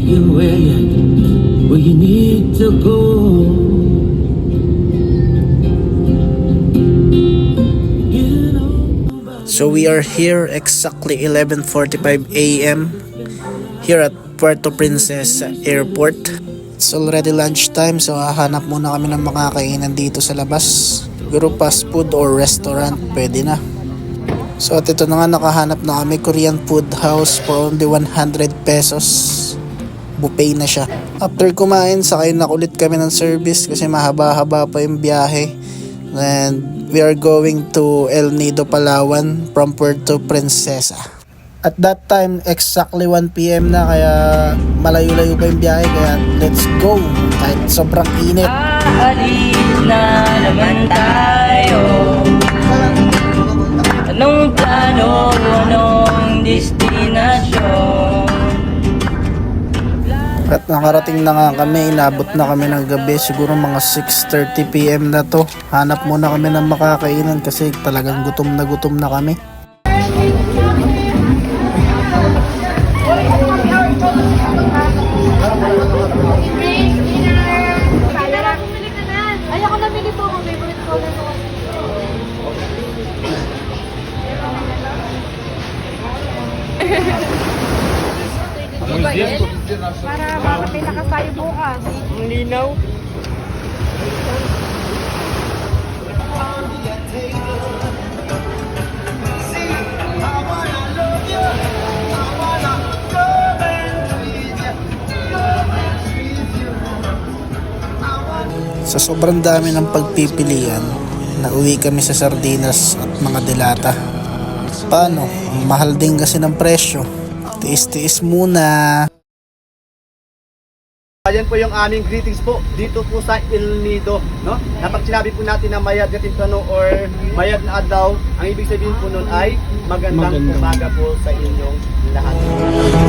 you where you need to go. So we are here exactly 11:45 a.m. here at Puerto Princesa Airport. It's already lunchtime, so hahanap muna kami ng makakainan dito sa labas. Siguro fast food or restaurant, pwede na. So at ito na nga, nakahanap na kami Korean food house for only 100 pesos. Buffet na siya. After kumain, sakay na ulit kami ng service kasi mahaba-haba pa yung biyahe. And we are going to El Nido, Palawan from Puerto Princesa. At that time, exactly 1 p.m. na, kaya malayo-layo pa yung biyahe, kaya let's go kahit sobrang init. Aalis na naman tayo. Anong plano, anong destinasyon? At nakarating na nga kami, inabot na kami ng gabi, siguro mga 6:30 p.m. na to. Hanap muna kami ng makakainan kasi talagang gutom na kami. Ayoko na bili po ako, favorite ko na po. Para makapay lakas tayo bukas. Ang linaw. Sa sobrang dami ng pagpipilian, nauwi kami sa sardinas at mga delata. Paano? Mahal din kasi ng presyo. Tiis-tiis muna. Ayan po yung aming greetings po dito po sa El Nido, no? Kapag sinabi po natin na mayad na tintano or mayad na adlaw, ang ibig sabihin po nun ay magandang umaga po sa inyong lahat.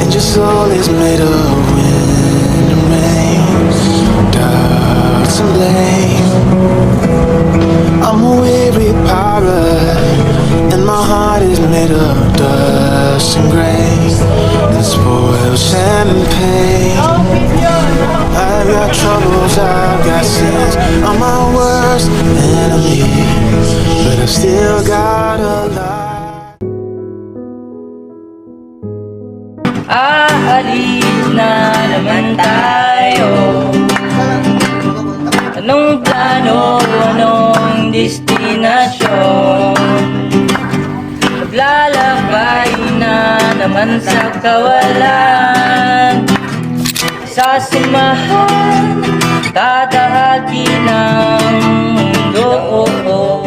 And your soul is made of wind and rain, doubts and blame. I'm a weary pirate, and my heart is made of dust and grain, and spoiled champagne. I've got troubles, I've got sins, I'm my worst enemy, but I've still got a lot. Aalis na naman tayo. Anong plano, anong destinasyon? Maglalakbay na naman sa kawalan. Sasimahan, tatahaki ng mundo.